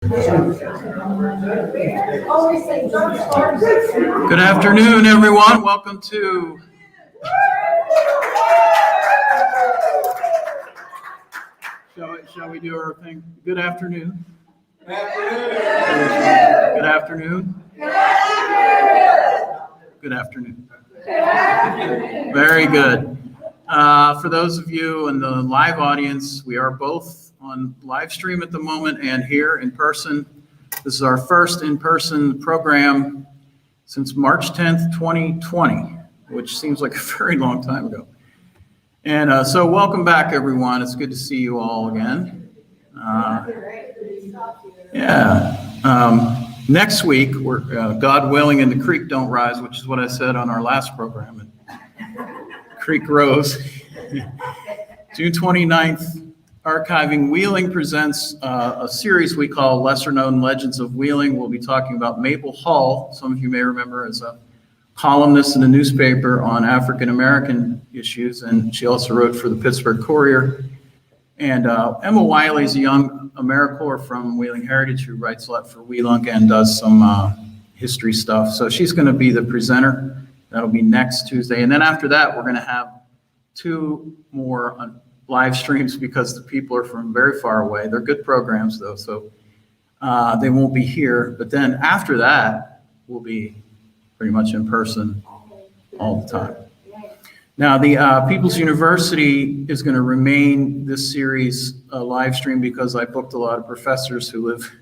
Good afternoon, everyone. Welcome to Shall we do our thing? Good afternoon. Good afternoon. Good afternoon. Very good. For those of you in the live audience, we are both on live stream at the moment and here in person. This is our first in-person program since March 10th, 2020, which seems like a very long time ago. And so welcome back, everyone. It's good to see you all again. Next week, we're God willing and the creek don't rise, which is what I said on our last program. And creek rose. June 29th, Archiving Wheeling presents a series we call Lesser Known Legends of Wheeling. We'll be talking about Maple Hall. Some of you may remember as a columnist in the newspaper on African American issues, and she also wrote for the Pittsburgh Courier. And Emma Wiley is a young AmeriCorps from Wheeling Heritage who writes a lot for Wheeling and does some history stuff. So she's going to be the presenter. That'll be next Tuesday. And then after that, we're going to have two more live streams because the people are from very far away. They're good programs, though, so they won't be here. But then after that, we'll be pretty much in person all the time. Now, the People's University is going to remain this series live stream because I booked a lot of professors who live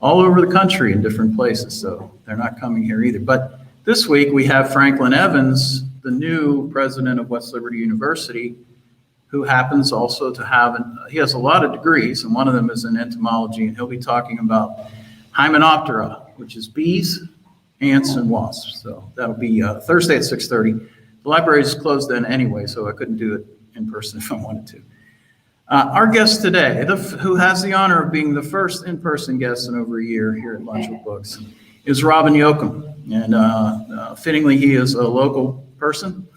all over the country in different places, so they're not coming here either. But this week we have Franklin Evans, the new president of West Liberty University, who happens also to have, he has a lot of degrees, and one of them is in entomology, and he'll be talking about Hymenoptera, which is bees, ants, and wasps. So that'll be Thursday at 6:30. The library is closed then anyway, so I couldn't do it in person if I wanted to. Our guest today, who has the honor of being the first in-person guest in over a year here at Lunch with Books, is Robin Yocum. And fittingly, he is a local person.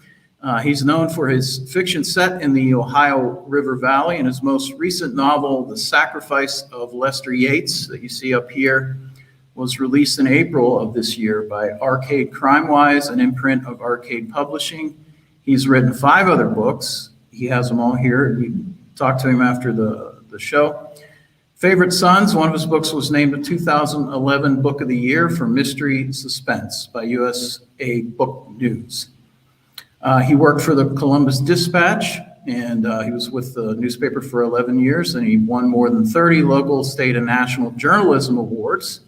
He's known for his fiction set in the Ohio River Valley, and his most recent novel, The Sacrifice of Lester Yates, that you see up here, was released in April of this year by Arcade Crimewise, an imprint of Arcade Publishing. He's written 5 other books. He has them all here. We talked to him after the show. Favorite Sons, one of his books was named the 2011 Book of the Year for Mystery Suspense by USA Book News. He worked for the Columbus Dispatch, and he was with the newspaper for 11 years, and he won more than 30 local, state, and national journalism awards.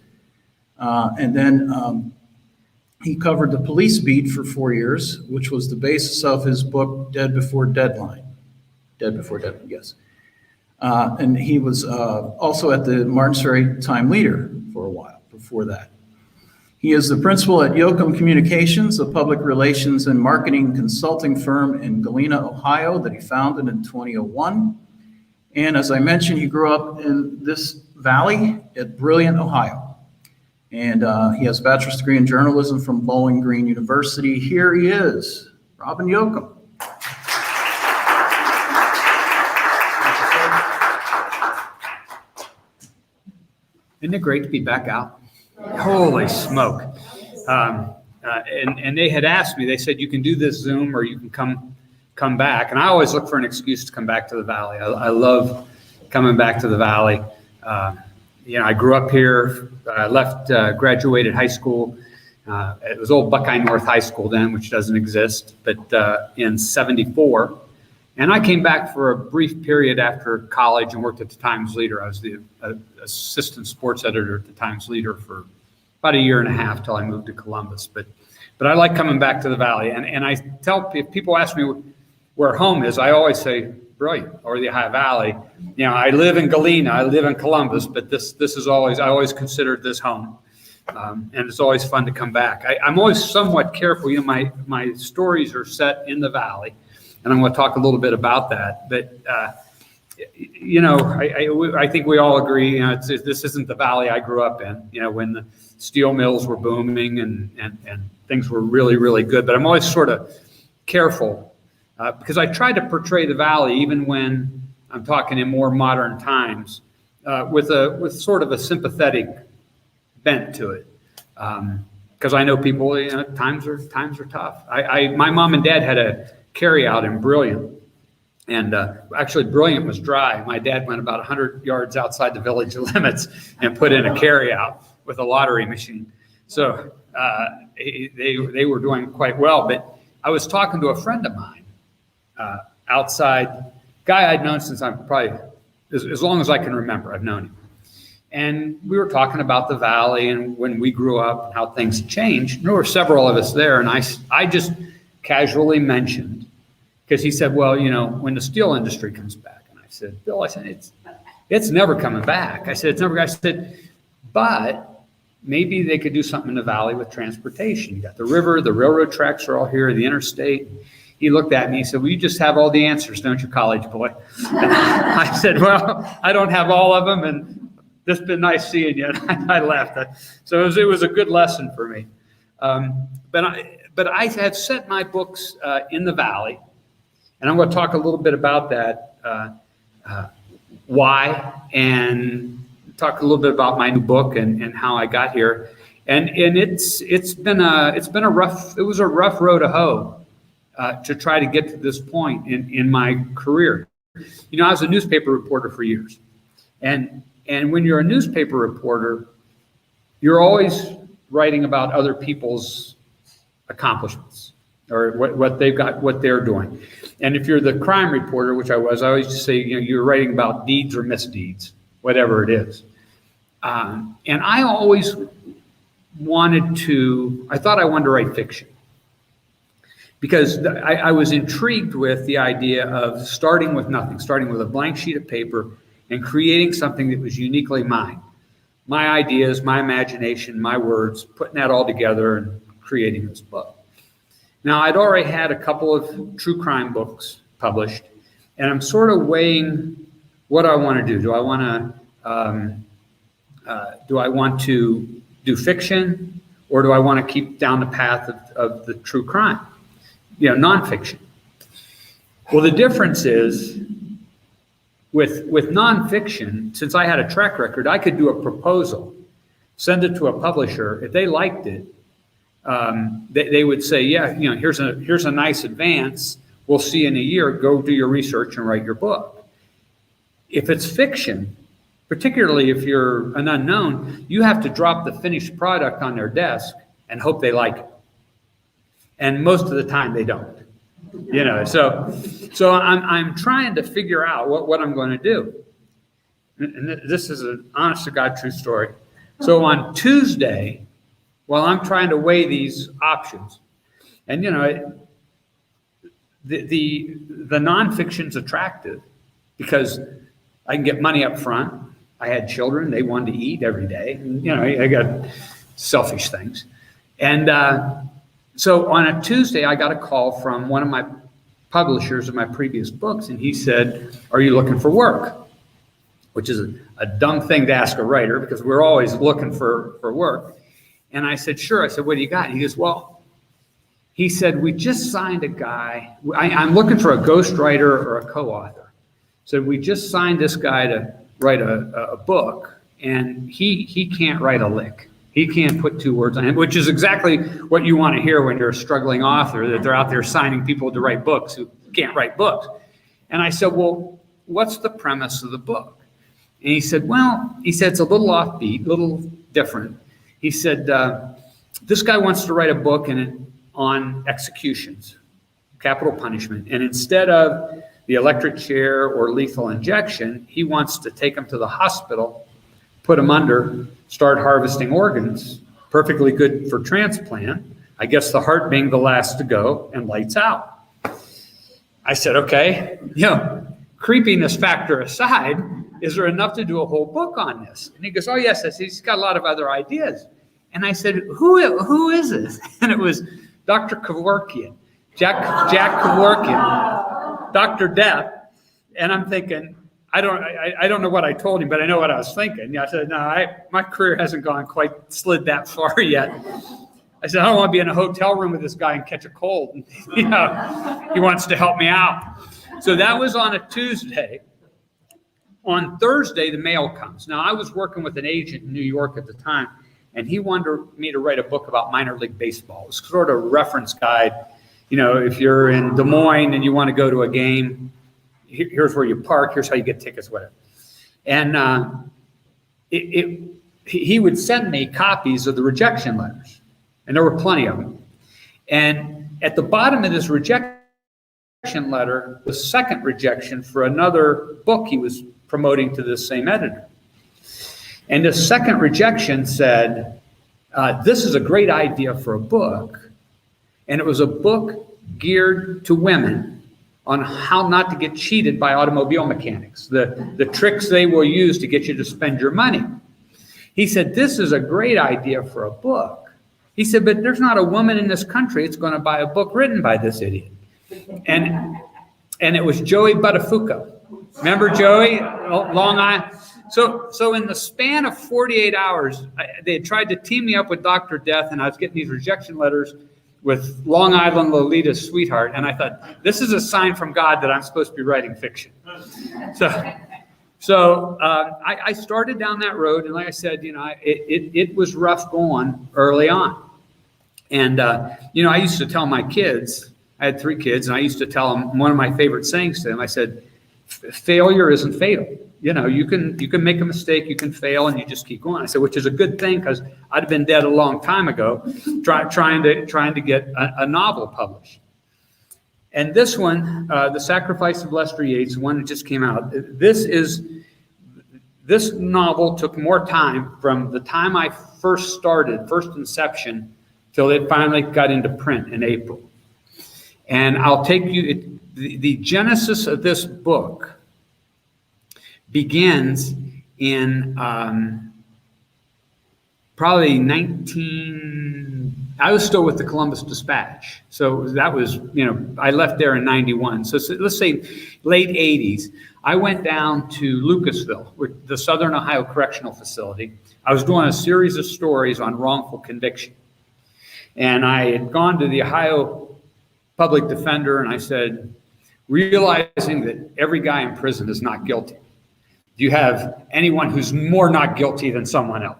And then he covered the police beat for 4 years, which was the basis of his book, Dead Before Deadline. Dead Before Deadline, yes. And he was also at the Martin Surrey Time Leader for a while before that. He is the principal at Yocum Communications, a public relations and marketing consulting firm in Galena, Ohio, that he founded in 2001. And as I mentioned, he grew up in this valley at Brilliant, Ohio. And he has a bachelor's degree in journalism from Bowling Green University. Here he is, Robin Yocum. Isn't it great to be back out? Holy smoke. And they had asked me, they said, you can do this Zoom or you can come back. And I always look for an excuse to come back to the Valley. I love coming back to the Valley. I grew up here, graduated high school. It was old Buckeye North High School then, which doesn't exist, but in 74. And I came back for a brief period after college and worked at the Times Leader. I was the assistant sports editor at the Times Leader for about a year and a half till I moved to Columbus. But I like coming back to the Valley. And I tell, if people ask me where home is, I always say Brilliant or the Ohio Valley. I live in Galena, I live in Columbus, but this is always, I always considered this home. And it's always fun to come back. I'm always somewhat careful. My stories are set in the Valley. And I'm going to talk a little bit about that. But, I think we all agree, this isn't the Valley I grew up in, when the steel mills were booming and things were really, really good. But I'm always sort of careful because I try to portray the Valley, even when I'm talking in more modern times, with sort of a sympathetic bent to it. Because I know people, times are tough. My mom and dad had a carryout in Brilliant. And actually, Brilliant was dry. My dad went about 100 yards outside the village limits and put in a carryout with a lottery machine. So they were doing quite well. But I was talking to a friend of mine outside, guy I'd known since I'm probably, as long as I can remember, I've known him. And we were talking about the valley and when we grew up and how things changed. There were several of us there, and I just casually mentioned, because he said, well, when the steel industry comes back. And I said, Bill, it's never coming back. I said, but maybe they could do something in the valley with transportation. You got the river, the railroad tracks are all here, the interstate. He looked at me, he said, well, you just have all the answers, don't you, college boy? And I said, well, I don't have all of them, and it's been nice seeing you. And I laughed. So it was a good lesson for me. But I have set my books in the valley, and I'm going to talk a little bit about that, why, and talk a little bit about my new book and how I got here. And it was a rough road to hoe to try to get to this point in my career. I was a newspaper reporter for years, and when you're a newspaper reporter, you're always writing about other people's accomplishments or what they've got, what they're doing. And if you're the crime reporter, which I always just say, you're writing about deeds or misdeeds, whatever it is. And I always I thought I wanted to write fiction, because I was intrigued with the idea of starting with nothing, starting with a blank sheet of paper and creating something that was uniquely mine. My ideas, my imagination, my words, putting that all together and creating this book. Now, I'd already had a couple of true crime books published, and I'm sort of weighing what I want to do. Do I want to do fiction, or do I want to keep down the path of the true crime, nonfiction? Well, the difference is with nonfiction, since I had a track record, I could do a proposal, send it to a publisher. If they liked it, they would say, yeah, here's a nice advance. We'll see you in a year. Go do your research and write your book. If it's fiction, particularly if you're an unknown, you have to drop the finished product on their desk and hope they like it. And most of the time they don't. So I'm trying to figure out what I'm going to do. And this is an honest to God true story. So on Tuesday, while I'm trying to weigh these options, and the nonfiction's attractive because I can get money up front. I had children; they wanted to eat every day. I got selfish things, and so on a Tuesday, I got a call from one of my publishers of my previous books, and he said, "Are you looking for work?" Which is a dumb thing to ask a writer, because we're always looking for work. And I said, sure. I said, what do you got? And he goes, well, he said, we just signed a guy. I'm looking for a ghostwriter or a co-author. So we just signed this guy to write a book, and he can't write a lick. He can't put 2 words on it, which is exactly what you want to hear when you're a struggling author, that they're out there signing people to write books who can't write books. And I said, well, what's the premise of the book? And he said, it's a little offbeat, a little different. He said, this guy wants to write a book on executions, capital punishment. And instead of the electric chair or lethal injection, he wants to take them to the hospital, put them under, start harvesting organs, perfectly good for transplant. I guess the heart being the last to go, and lights out. I said, okay, creepiness factor aside, is there enough to do a whole book on this? And he goes, oh, yes, he's got a lot of other ideas. And I said, who is this? And it was Dr. Kevorkian, Jack Kevorkian, Dr. Death. And I'm thinking, I don't know what I told him, but I know what I was thinking. I said, no, my career hasn't quite slid that far yet. I said, I don't want to be in a hotel room with this guy and catch a cold. He wants to help me out. So that was on a Tuesday. on Thursday, the mail comes. Now, I was working with an agent in New York at the time, and he wanted me to write a book about minor league baseball. It was sort of a reference guide. You know, if you're in Des Moines and you want to go to a game, here's where you park, here's how you get tickets, whatever. And he would send me copies of the rejection letters, and there were plenty of them. And at the bottom of this rejection letter, the second rejection for another book he was promoting to this same editor. And the second rejection said, this is a great idea for a book. And it was a book geared to women on how not to get cheated by automobile mechanics, the tricks they will use to get you to spend your money. He said, this is a great idea for a book. He said, but there's not a woman in this country that's going to buy a book written by this idiot. And it was Joey Buttafuoco. Remember Joey? Long Island. So in the span of 48 hours, they had tried to team me up with Dr. Death, and I was getting these rejection letters with Long Island Lolita's Sweetheart, and I thought, this is a sign from God that I'm supposed to be writing fiction. So I started down that road, and like I said, you know, it was rough going early on. And, you know, I used to tell my kids, I had 3 kids, and I used to tell them one of my favorite sayings to them. I said, failure isn't fatal. You know, you can make a mistake, you can fail, and you just keep going. I said, which is a good thing, because I'd have been dead a long time ago, trying to get a novel published. And this one, The Sacrifice of Lester Yates, one that just came out. This novel took more time from the time I first started, first inception, till it finally got into print in April. And I'll take you, the genesis of this book begins in probably I was still with the Columbus Dispatch. So that was, you know, I left there in 91. So let's say late 80s. I went down to Lucasville, the Southern Ohio Correctional Facility. I was doing a series of stories on wrongful conviction. And I had gone to the Ohio Public Defender, and I said, realizing that every guy in prison is not guilty, do you have anyone who's more not guilty than someone else?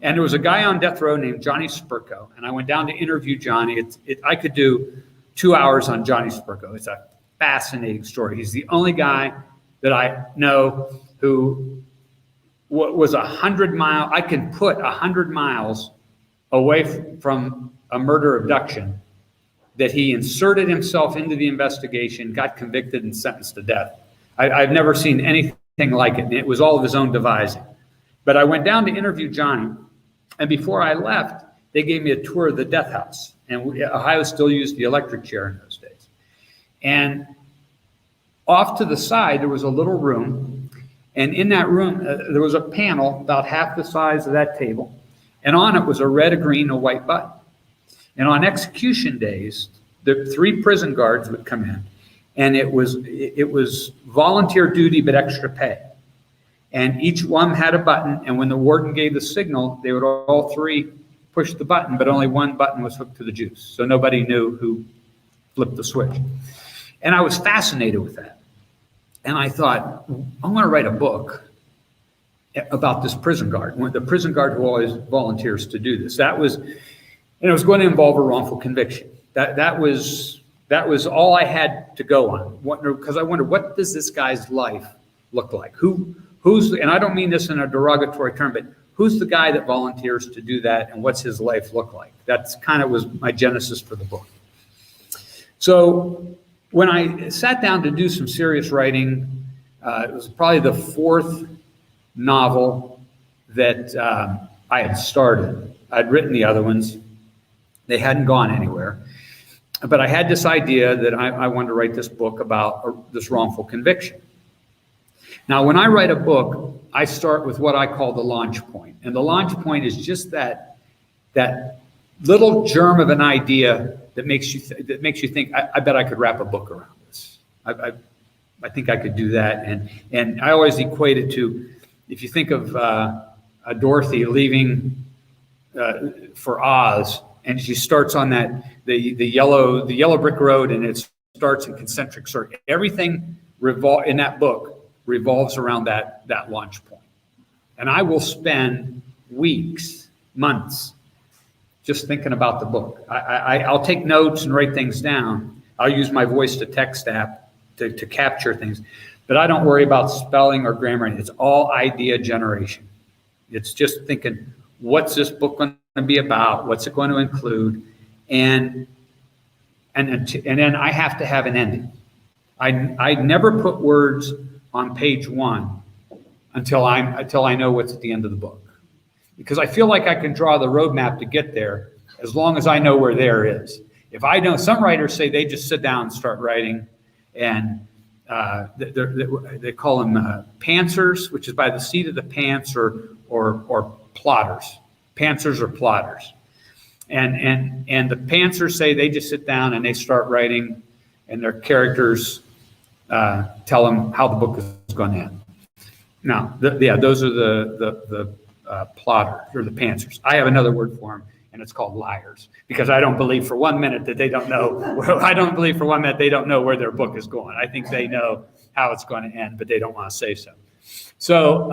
And there was a guy on death row named Johnny Spurko, and I went down to interview Johnny. I could do 2 hours on Johnny Spurko. It's a fascinating story. He's the only guy that I know who was 100 miles. I can put 100 miles away from a murder abduction, that he inserted himself into the investigation, got convicted, and sentenced to death. I've never seen anything like it. It was all of his own devising. But I went down to interview Johnny, and before I left, they gave me a tour of the death house. And Ohio still used the electric chair in those days. And off to the side, there was a little room. And in that room, there was a panel about half the size of that table. And on it was a red, a green, a white button. And on execution days, the 3 prison guards would come in. And it was volunteer duty, but extra pay. And each one had a button, and when the warden gave the signal, they would all 3 push the button, but only one button was hooked to the juice. So nobody knew who flipped the switch. And I was fascinated with that. And I thought, I'm going to write a book about this prison guard, the prison guard who always volunteers to do this. That was, and it was going to involve a wrongful conviction. That was all I had to go on, because I wondered, what does this guy's life look like? Who's, and I don't mean this in a derogatory term, but who's the guy that volunteers to do that, and what's his life look like? That's kind of was my genesis for the book. So when I sat down to do some serious writing, it was probably the 4th novel that I had started. I'd written the other ones. They hadn't gone anywhere. But I had this idea that I wanted to write this book about this wrongful conviction. Now, when I write a book, I start with what I call the launch point. And the launch point is just that little germ of an idea that makes you think, I bet I could wrap a book around this. I think I could do that. And I always equate it to, if you think of Dorothy leaving for Oz, and she starts on the yellow brick road, and it starts in concentric circles. Everything in that book revolves around that launch point. And I will spend weeks, months, just thinking about the book. I'll take notes and write things down. I'll use my voice to text app to capture things, but I don't worry about spelling or grammar. It's all idea generation. It's just thinking, what's this book going to be about? What's it going to include? And then I have to have an ending. I never put words on page one until I know what's at the end of the book. Because I feel like I can draw the roadmap to get there as long as I know where there is. If I don't, some writers say they just sit down and start writing, and they call them pantsers, which is by the seat of the pants, or plotters. Pantsers or plotters. And the pantsers say they just sit down and they start writing, and their characters tell them how the book is going to end. Now, those are the plotters or the pantsers. I have another word for them, and it's called liars, because I don't believe for 1 minute that they don't know. I don't believe for 1 minute they don't know where their book is going. I think they know how it's going to end, but they don't want to say so. So,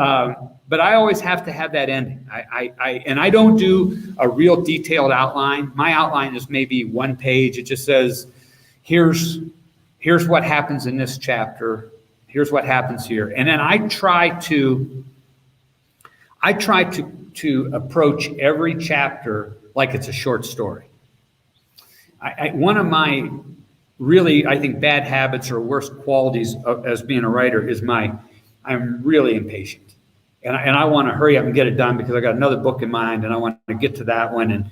but I always have to have that ending. I don't do a real detailed outline. My outline is maybe 1 page. It just says, here's what happens in this chapter. Here's what happens here. And then I try to approach every chapter like it's a short story. One of my really, I think, bad habits or worst qualities as being a writer is I'm really impatient. And I want to hurry up and get it done because I got another book in mind and I want to get to that one.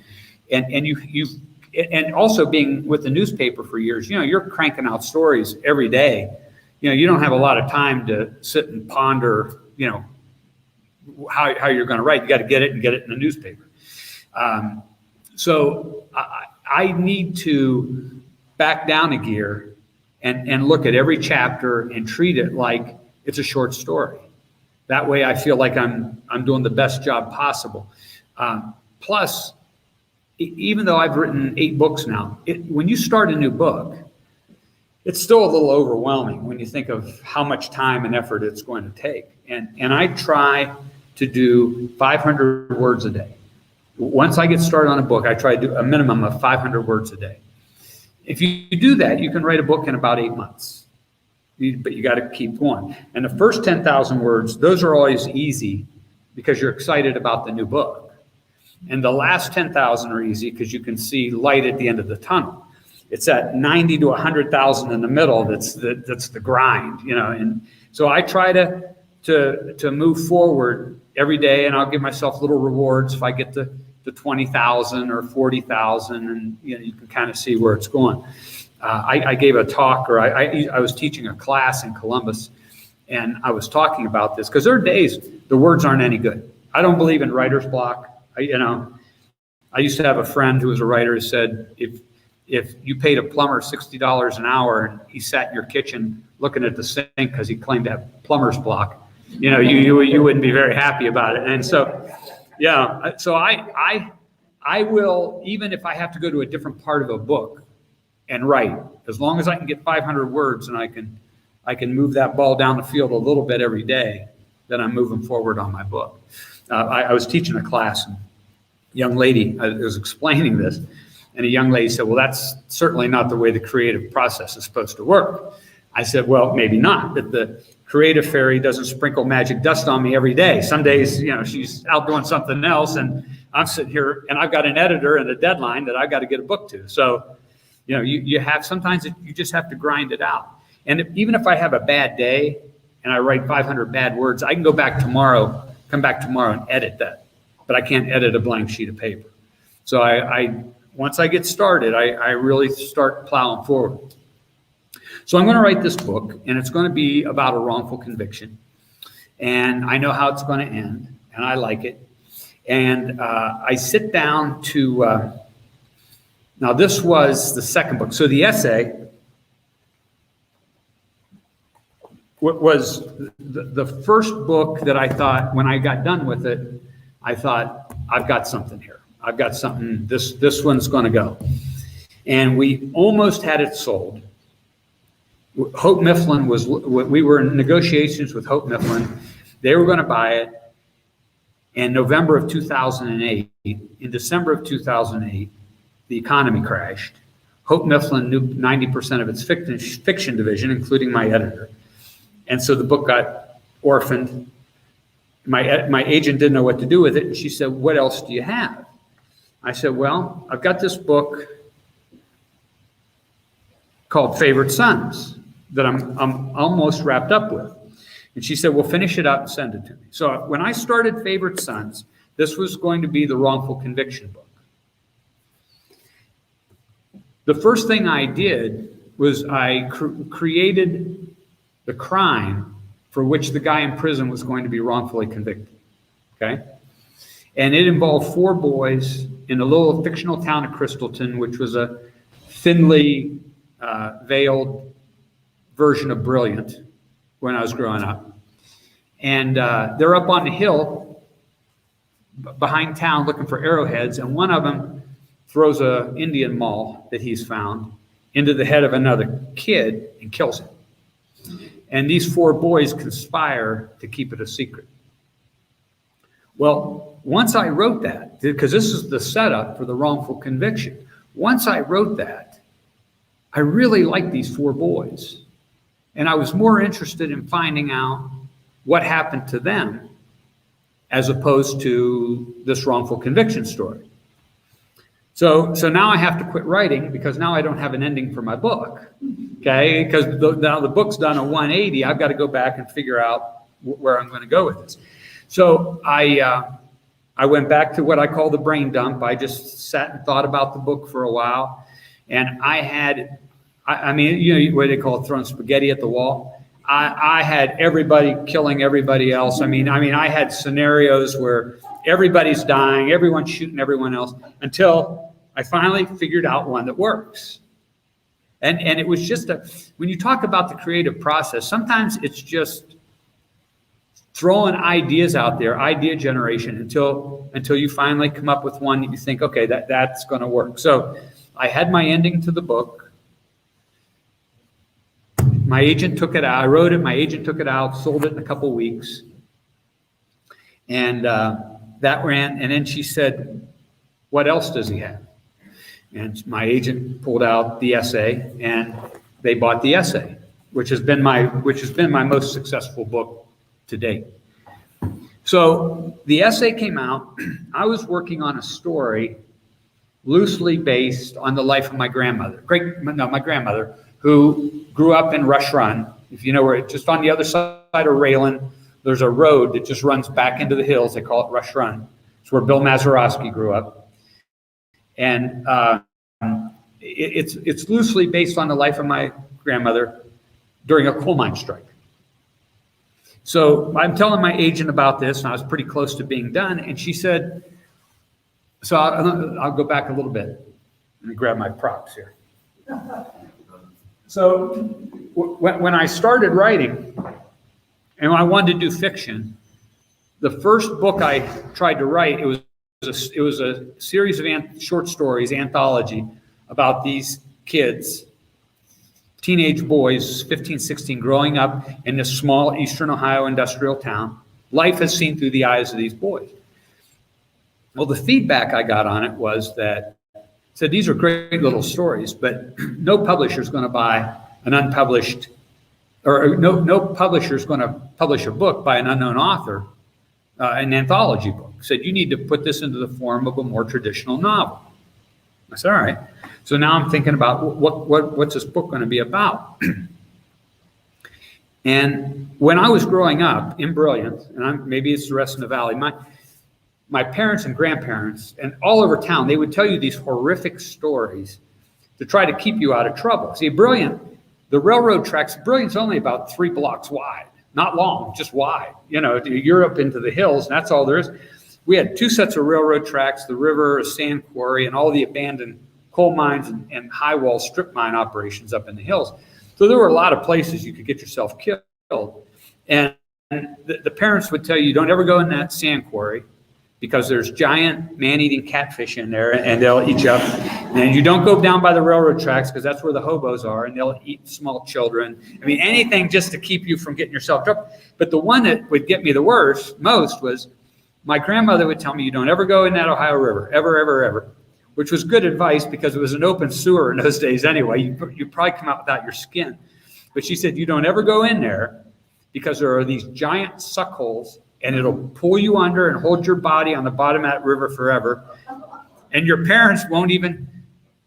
And also being with the newspaper for years, you're cranking out stories every day. You don't have a lot of time to sit and ponder, how you're going to write. You got to get it in the newspaper. So I need to back down a gear and look at every chapter and treat it like it's a short story. That way I feel like I'm doing the best job possible. Plus, even though I've written 8 books now, when you start a new book, it's still a little overwhelming when you think of how much time and effort it's going to take. And I try to do 500 words a day. Once I get started on a book, I try to do a minimum of 500 words a day. If you do that, you can write a book in about 8 months. But you got to keep going. And the first 10,000 words, those are always easy because you're excited about the new book. And the last 10,000 are easy because you can see light at the end of the tunnel. It's at 90 to 100,000 in the middle that's the grind, And so I try to move forward every day, and I'll give myself little rewards if I get to 20,000 or 40,000, and you can kind of see where it's going. I gave a talk, or I was teaching a class in Columbus, and I was talking about this because there are days the words aren't any good. I don't believe in writer's block. I used to have a friend who was a writer who said, if you paid a plumber $60 an hour and he sat in your kitchen looking at the sink because he claimed to have plumber's block, you wouldn't be very happy about it. And so, so I will, even if I have to go to a different part of a book and write, as long as I can get 500 words and I can move that ball down the field a little bit every day, then I'm moving forward on my book. I was teaching a class, and a young lady, I was explaining this, and a young lady said, well, that's certainly not the way the creative process is supposed to work. I said, well, maybe not, but the creative fairy doesn't sprinkle magic dust on me every day. Some days, she's out doing something else, and I'm sitting here, and I've got an editor and a deadline that I've got to get a book to. So, you have, sometimes you just have to grind it out. And even if I have a bad day and I write 500 bad words, I can come back tomorrow and edit that. But I can't edit a blank sheet of paper. So once I get started, I really start plowing forward. So I'm going to write this book, and it's going to be about a wrongful conviction. And I know how it's going to end, and I like it. And I sit down to, now this was the second book. So the essay was the first book that I thought, when I got done with it, I thought, I've got something here. I've got something, this one's going to go. And we almost had it sold. Hope Mifflin we were in negotiations with Hope Mifflin. They were going to buy it in November of 2008. In December of 2008, the economy crashed. Hope Mifflin knew 90% of its fiction division, including my editor. And so the book got orphaned. My agent didn't know what to do with it. And she said, "What else do you have?" I said, "Well, I've got this book called Favorite Sons that I'm almost wrapped up with." And she said, "Well, finish it up and send it to me." So when I started Favorite Sons, this was going to be the wrongful conviction book. The first thing I did was I created the crime for which the guy in prison was going to be wrongfully convicted, okay? And it involved 4 boys in a little fictional town of Crystalton, which was a thinly veiled version of Brilliant when I was growing up. And they're up on the hill behind town looking for arrowheads, and one of them throws an Indian maul that he's found into the head of another kid and kills him. And these 4 boys conspire to keep it a secret. Well, once I wrote that, because this is the setup for the wrongful conviction, once I wrote that, I really liked these 4 boys. And I was more interested in finding out what happened to them as opposed to this wrongful conviction story. So now I have to quit writing because now I don't have an ending for my book, okay? Because now the book's done a 180. I've got to go back and figure out where I'm going to go with this. So I went back to what I call the brain dump. I just sat and thought about the book for a while, and I mean, you know what they call it, throwing spaghetti at the wall. I had everybody killing everybody else. I mean, I had scenarios where everybody's dying, everyone's shooting everyone else, until I finally figured out one that works. And it was just when you talk about the creative process, sometimes it's just throwing ideas out there, idea generation, until you finally come up with one that you think, okay, that's going to work. So I had my ending to the book. My agent took it out. I wrote it. My agent took it out, sold it in a couple weeks. And that ran. And then she said, "What else does he have?" And my agent pulled out the essay, and they bought the essay, which has been my most successful book to date. So the essay came out. I was working on a story loosely based on the life of my grandmother. My grandmother, who grew up in Rush Run. If you know where, just on the other side of Raylan, there's a road that just runs back into the hills. They call it Rush Run. It's where Bill Mazeroski grew up. And it's loosely based on the life of my grandmother during a coal mine strike. So I'm telling my agent about this, and I was pretty close to being done. And she said, so I'll go back a little bit. Let me grab my props here. So when I started writing, and I wanted to do fiction, the first book I tried to write, it was a series of short stories, anthology, about these kids, teenage boys, 15, 16, growing up in this small eastern Ohio industrial town. Life is seen through the eyes of these boys. Well, the feedback I got on it was that said these are great little stories, but no publisher is going to buy an unpublished, or no publisher is going to publish a book by an unknown author, an anthology book. Said you need to put this into the form of a more traditional novel. I said, all right. So now I'm thinking about what's this book going to be about? And when I was growing up in Brilliant, and maybe it's the rest of the Valley, my parents and grandparents and all over town, they would tell you these horrific stories to try to keep you out of trouble. See, Brilliant, the railroad tracks, Brilliant's only about 3 blocks wide, not long, just wide. You know, you're up into the hills, and that's all there is. We had 2 sets of railroad tracks, the river, a sand quarry, and all the abandoned coal mines and high wall strip mine operations up in the hills. So there were a lot of places you could get yourself killed. And the parents would tell you, don't ever go in that sand quarry. because there's giant man-eating catfish in there, and they'll eat you up. And you don't go down by the railroad tracks because that's where the hobos are, and they'll eat small children. I mean, anything just to keep you from getting yourself drunk. But the one that would get me the most was my grandmother would tell me, you don't ever go in that Ohio River, ever, ever, ever, which was good advice because it was an open sewer in those days anyway. You'd probably come out without your skin. But she said, you don't ever go in there because there are these giant suck holes, and it'll pull you under and hold your body on the bottom of that river forever. And your parents won't even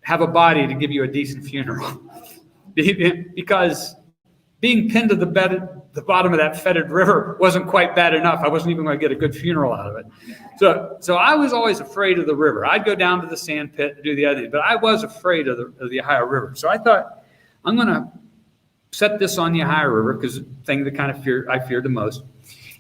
have a body to give you a decent funeral. Because being pinned to the bottom of that fetid river wasn't quite bad enough. I wasn't even going to get a good funeral out of it. So I was always afraid of the river. I'd go down to the sand pit and do the other thing, but I was afraid of the Ohio River. So I thought, I'm going to set this on the Ohio River because the thing that kind of I feared the most.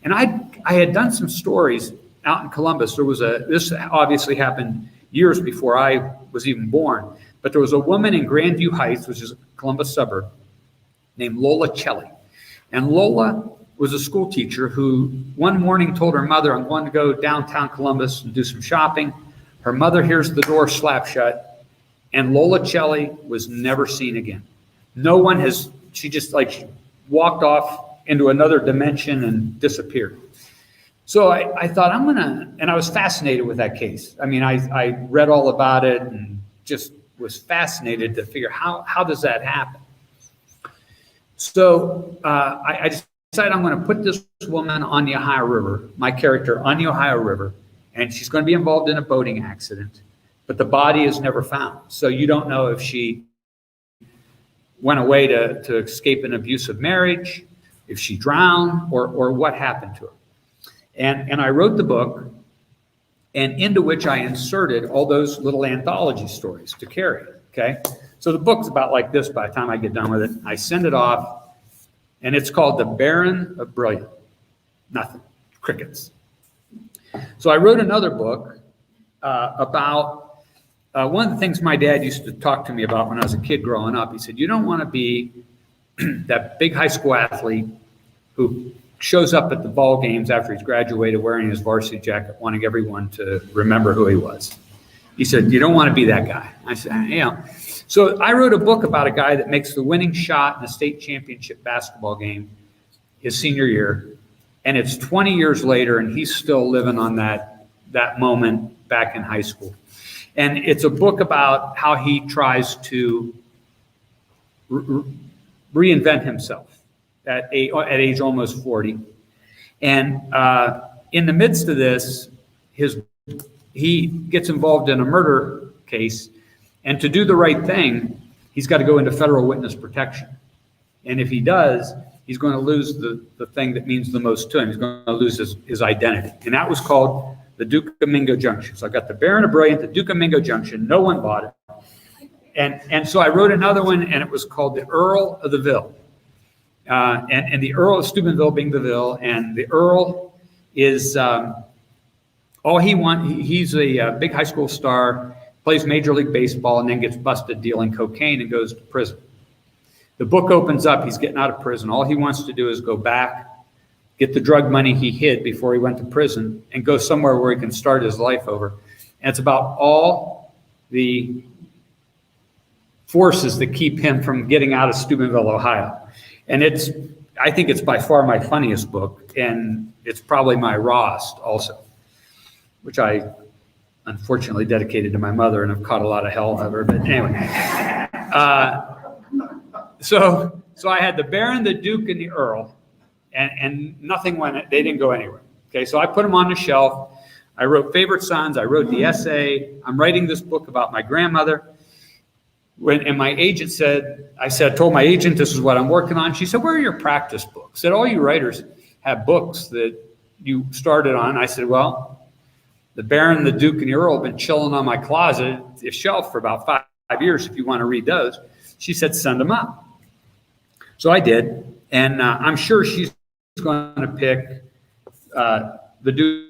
And I had done some stories out in Columbus. This obviously happened years before I was even born, but there was a woman in Grandview Heights, which is a Columbus suburb, named Lola Celli. And Lola was a school teacher who one morning told her mother, I'm going to go downtown Columbus and do some shopping. Her mother hears the door slap shut, and Lola Celli was never seen again. She just walked off into another dimension and disappeared. So I thought and I was fascinated with that case. I mean, I read all about it and just was fascinated to figure how does that happen? So I decided I'm going to put this woman on the Ohio River, my character on the Ohio River, and she's going to be involved in a boating accident, but the body is never found. So you don't know if she went away to escape an abusive marriage, if she drowned, or what happened to her. And I wrote the book, and into which I inserted all those little anthology stories to carry, okay? So the book's about like this by the time I get done with it. I send it off, and it's called The Baron of Brilliant. Nothing, crickets. So I wrote another book about one of the things my dad used to talk to me about when I was a kid growing up. He said, you don't want to be that big high school athlete who shows up at the ball games after he's graduated wearing his varsity jacket, wanting everyone to remember who he was. He said, you don't want to be that guy. I said, yeah. So I wrote a book about a guy that makes the winning shot in a state championship basketball game his senior year, and it's 20 years later, and he's still living on that moment back in high school. And it's a book about how he tries to reinvent himself at age almost 40. And in the midst of this, he gets involved in a murder case, and to do the right thing, he's got to go into federal witness protection. And if he does, he's going to lose the thing that means the most to him. He's going to lose his identity. And that was called the Duke of Mingo Junction. So I got the Baron of Brilliant, the Duke of Mingo Junction. No one bought it. And so I wrote another one, and it was called the Earl of the Ville. And the Earl of Steubenville being the Ville, and the Earl is he's a big high school star, plays Major League Baseball, and then gets busted dealing cocaine and goes to prison. The book opens up, he's getting out of prison. All he wants to do is go back, get the drug money he hid before he went to prison, and go somewhere where he can start his life over. And it's about all the forces that keep him from getting out of Steubenville, Ohio. And I think it's by far my funniest book, and it's probably my rawest also, which I unfortunately dedicated to my mother, and I've caught a lot of hell out of her. But anyway, so I had the Baron, the Duke, and the Earl, and nothing they didn't go anywhere. Okay, so I put them on the shelf. I wrote Favorite Sons. I wrote the essay. I'm writing this book about my grandmother. And my agent told my agent, this is what I'm working on. She said, where are your practice books? I said, all you writers have books that you started on. I said, well, the Baron, the Duke, and the Earl have been chilling on my closet shelf for about 5 years if you want to read those. She said, send them up. So I did. And I'm sure she's going to pick the Duke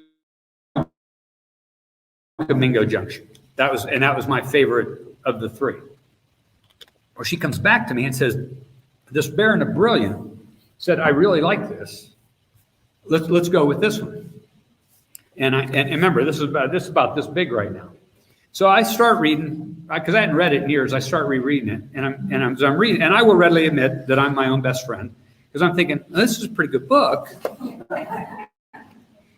of Mingo Junction. That was my favorite of the three. Well, she comes back to me and says, this Baron of Brilliant said, I really like this. Let's go with this one. And remember, this is about this big right now. So I start reading, because I hadn't read it in years. I start rereading it, and I'm reading, and I will readily admit that I'm my own best friend, because I'm thinking, this is a pretty good book,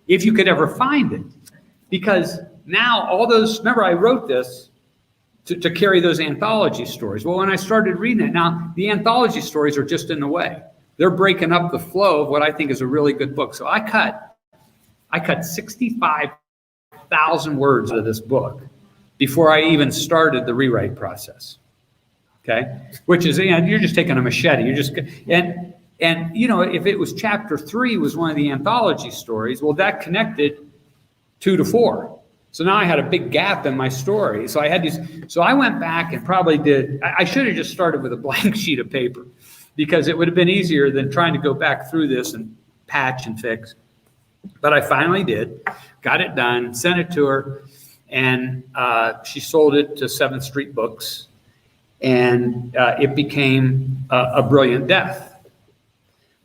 if you could ever find it. Because now all those, remember I wrote this to carry those anthology stories. Well, when I started reading it, now the anthology stories are just in the way. They're breaking up the flow of what I think is a really good book. So I cut 65,000 words out of this book before I even started the rewrite process. Okay, which is, you're just taking a machete. You're just and if it was chapter 3 was one of the anthology stories, well, that connected 2 to 4. So now I had a big gap in my story. So I had these. So I went back and probably did. I should have just started with a blank sheet of paper, because it would have been easier than trying to go back through this and patch and fix. But I finally did, got it done, sent it to her, and she sold it to 7th Street Books, and it became A Brilliant Death.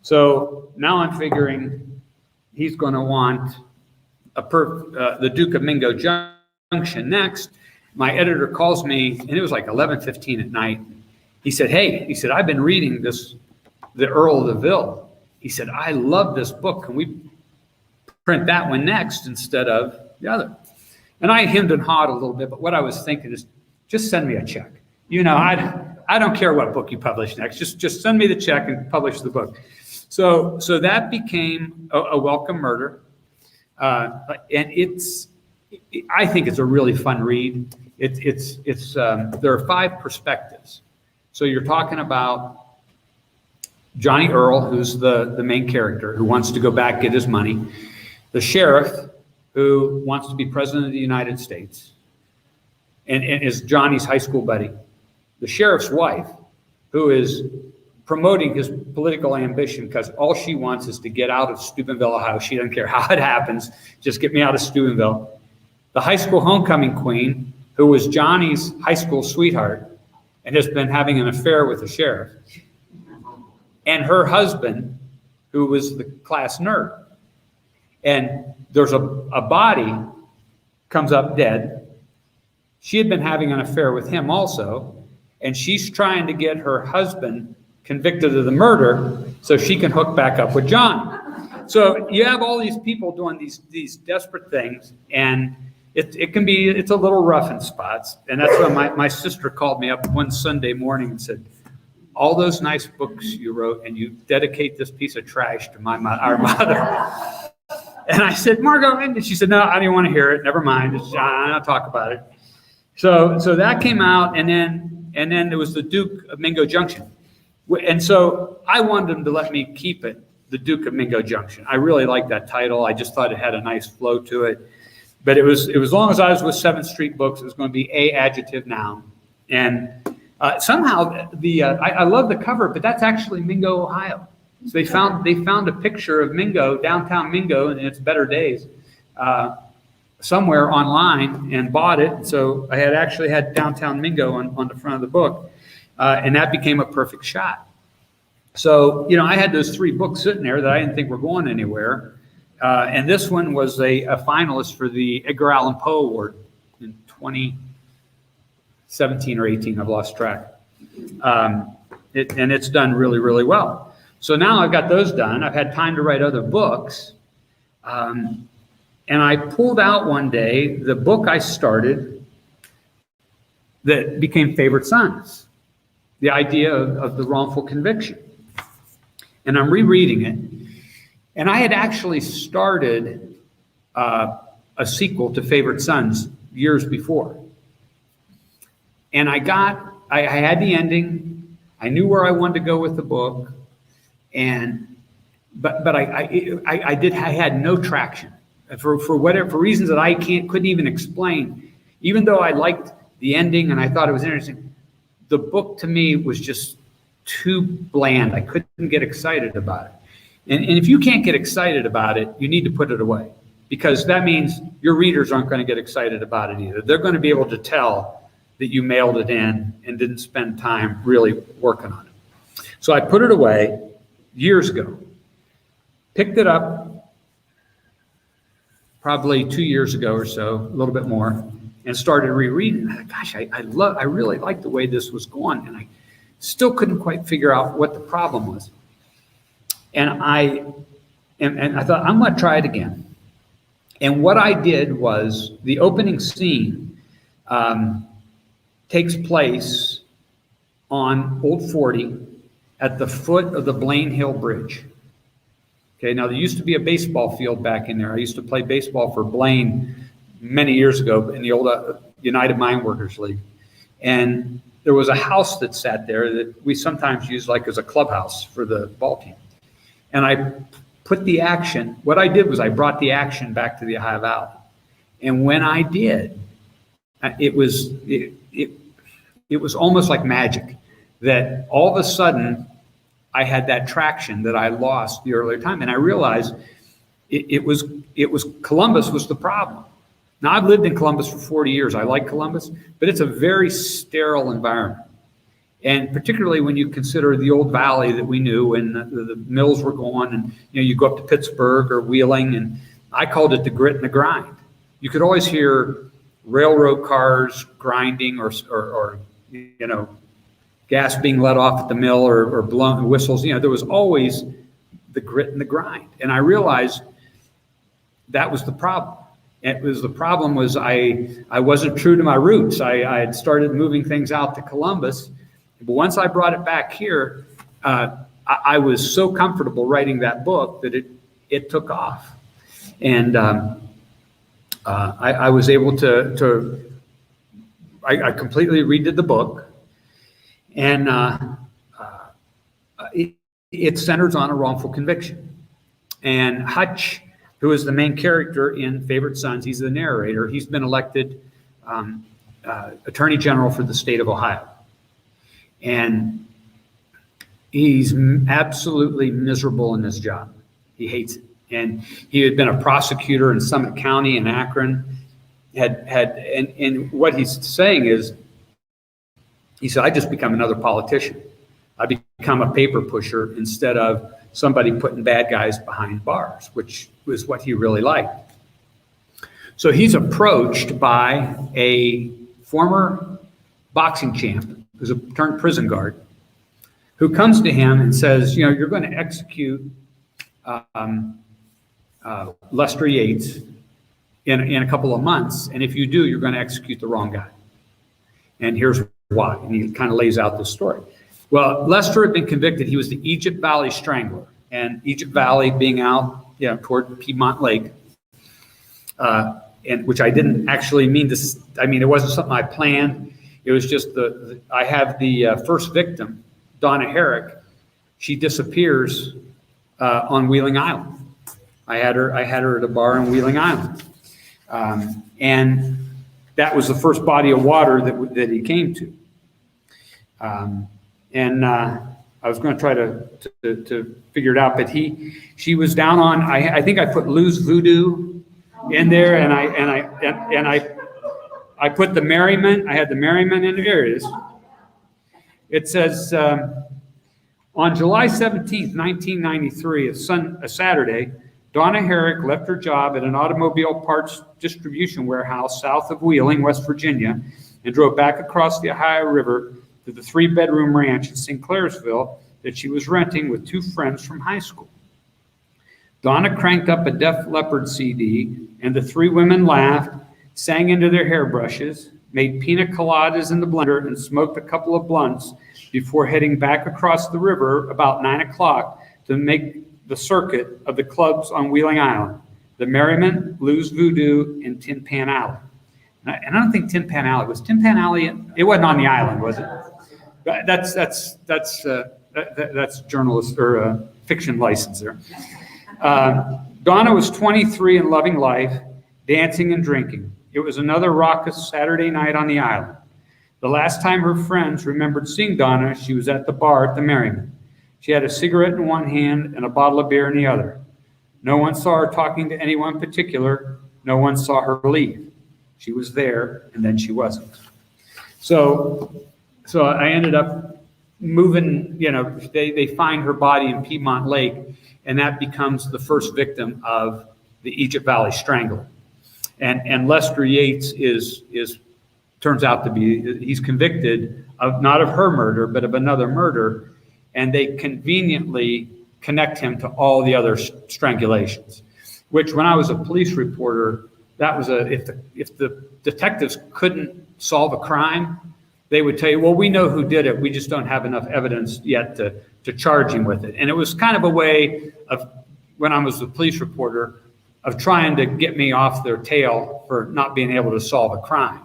So now I'm figuring he's going to want the Duke of Mingo Junction next. My editor calls me, and it was like 11:15 at night. He said, hey, I've been reading this, the Earl of Steubenville. He said, I love this book. Can we print that one next instead of the other? And I hemmed and hawed a little bit, but what I was thinking is, just send me a check. I don't care what book you publish next. Just send me the check and publish the book. So that became a Welcome Murder. And I think it's a really fun read. There are 5 perspectives. So you're talking about Johnny Earl, who's the main character, who wants to go back, get his money. The sheriff, who wants to be president of the United States and is Johnny's high school buddy. The sheriff's wife, who is promoting his political ambition because all she wants is to get out of Steubenville, Ohio. She doesn't care how it happens. Just get me out of Steubenville. The high school homecoming queen, who was Johnny's high school sweetheart and has been having an affair with the sheriff. And her husband, who was the class nerd. And there's a body comes up dead. She had been having an affair with him also, and she's trying to get her husband convicted of the murder so she can hook back up with John. So you have all these people doing these desperate things, and it's a little rough in spots. And that's when my sister called me up one Sunday morning and said, all those nice books you wrote, and you dedicate this piece of trash to our mother. And I said, Margot, and she said, no, I didn't want to hear it. Never mind. I'll talk about it. So that came out, and then there was the Duke of Mingo Junction. And so I wanted them to let me keep it, the Duke of Mingo Junction. I really liked that title. I just thought it had a nice flow to it. But it was as long as I was with 7th Street Books, it was going to be a adjective noun. And somehow I love the cover, but that's actually Mingo, Ohio. So they found a picture of Mingo, downtown Mingo, in its better days, somewhere online, and bought it. So I actually had downtown Mingo on the front of the book, and that became a perfect shot. So I had those 3 books sitting there that I didn't think were going anywhere, and this one was a finalist for the Edgar Allan Poe Award in 2017 or 18. I've lost track, and it's done really, really well. So now I've got those done. I've had time to write other books. And I pulled out one day the book I started that became Favorite Sons, the idea of the wrongful conviction. And I'm rereading it. And I had actually started a sequel to Favorite Sons years before. And I had the ending. I knew where I wanted to go with the book. But I had no traction for reasons that I couldn't even explain. Even though I liked the ending and I thought it was interesting, the book to me was just too bland. I couldn't get excited about it. And if you can't get excited about it, you need to put it away, because that means your readers aren't going to get excited about it either. They're going to be able to tell that you mailed it in and didn't spend time really working on it. So I put it away years ago, picked it up probably 2 years ago or so, a little bit more, and started rereading. Gosh, I really liked the way this was going, and I still couldn't quite figure out what the problem was. And I thought, I'm going to try it again. And what I did was, the opening scene takes place on Old 40 at the foot of the Blaine Hill Bridge. Okay, now there used to be a baseball field back in there. I used to play baseball for Blaine many years ago in the old United Mine Workers League. And there was a house that sat there that we sometimes used like as a clubhouse for the ball team. And I put the action, what I did was I brought the action back to the Ohio Valley. And when I did, it was almost like magic that all of a sudden I had that traction that I lost the earlier time. And I realized it was Columbus was the problem. Now, I've lived in Columbus for 40 years. I like Columbus, but it's a very sterile environment. And particularly when you consider the old valley that we knew, and the mills were going, and you go up to Pittsburgh or Wheeling, and I called it the grit and the grind. You could always hear railroad cars grinding, or gas being let off at the mill, or blown whistles. There was always the grit and the grind. And I realized that was the problem. The problem was I wasn't true to my roots. I had started moving things out to Columbus. But once I brought it back here, I was so comfortable writing that book that it took off. And I was able I completely redid the book. And it centers on a wrongful conviction. And Hutch, who is the main character in Favorite Sons, he's the narrator. He's been elected Attorney General for the state of Ohio. And he's absolutely miserable in his job. He hates it. And he had been a prosecutor in Summit County in Akron. And what he's saying is, he said, I just become another politician. I become a paper pusher instead of somebody putting bad guys behind bars, which was what he really liked. So he's approached by a former boxing champ who's a turned prison guard, who comes to him and says, you're going to execute Lester Yates in a couple of months, and if you do, you're going to execute the wrong guy. And here's why. And he kind of lays out this story. Well, Lester had been convicted. He was the Egypt Valley Strangler, and Egypt Valley being out toward Piedmont Lake, and which I didn't actually mean to. I mean, it wasn't something I planned. It was just I have the first victim, Donna Herrick. She disappears on Wheeling Island. I had her at a bar in Wheeling Island, and that was the first body of water that he came to. And I was going to try to figure it out, but she was down on. I think I put Lou's Voodoo in there, and I put the Merriman. I had the Merriman in there. It is. It says on July 17th, 1993, a Saturday, Donna Herrick left her job at an automobile parts distribution warehouse south of Wheeling, West Virginia, and drove back across the Ohio River to the 3-bedroom ranch in St. Clairsville that she was renting with 2 friends from high school. Donna cranked up a Def Leppard CD, and the 3 women laughed, sang into their hairbrushes, made pina coladas in the blender, and smoked a couple of blunts before heading back across the river about 9 o'clock to make the circuit of the clubs on Wheeling Island: the Merriman, Lou's Voodoo, and Tin Pan Alley. And I don't think Tin Pan Alley was Tin Pan Alley. It wasn't on the island, was it? That's journalist or fiction license there. Donna was 23 and loving life, dancing and drinking. It was another raucous Saturday night on the island. The last time her friends remembered seeing Donna, she was at the bar at the Merriman. She had a cigarette in one hand and a bottle of beer in the other. No one saw her talking to anyone in particular. No one saw her leave. She was there, and then she wasn't. So I ended up moving, they find her body in Piedmont Lake, and that becomes the first victim of the Egypt Valley Strangler. And Lester Yates turns out to be, he's convicted of not of her murder, but of another murder, and they conveniently connect him to all the other strangulations, which when I was a police reporter, that was if the detectives couldn't solve a crime, they would tell you, well, we know who did it, we just don't have enough evidence yet to charge him with it. And it was kind of a way of, when I was a police reporter, of trying to get me off their tail for not being able to solve a crime.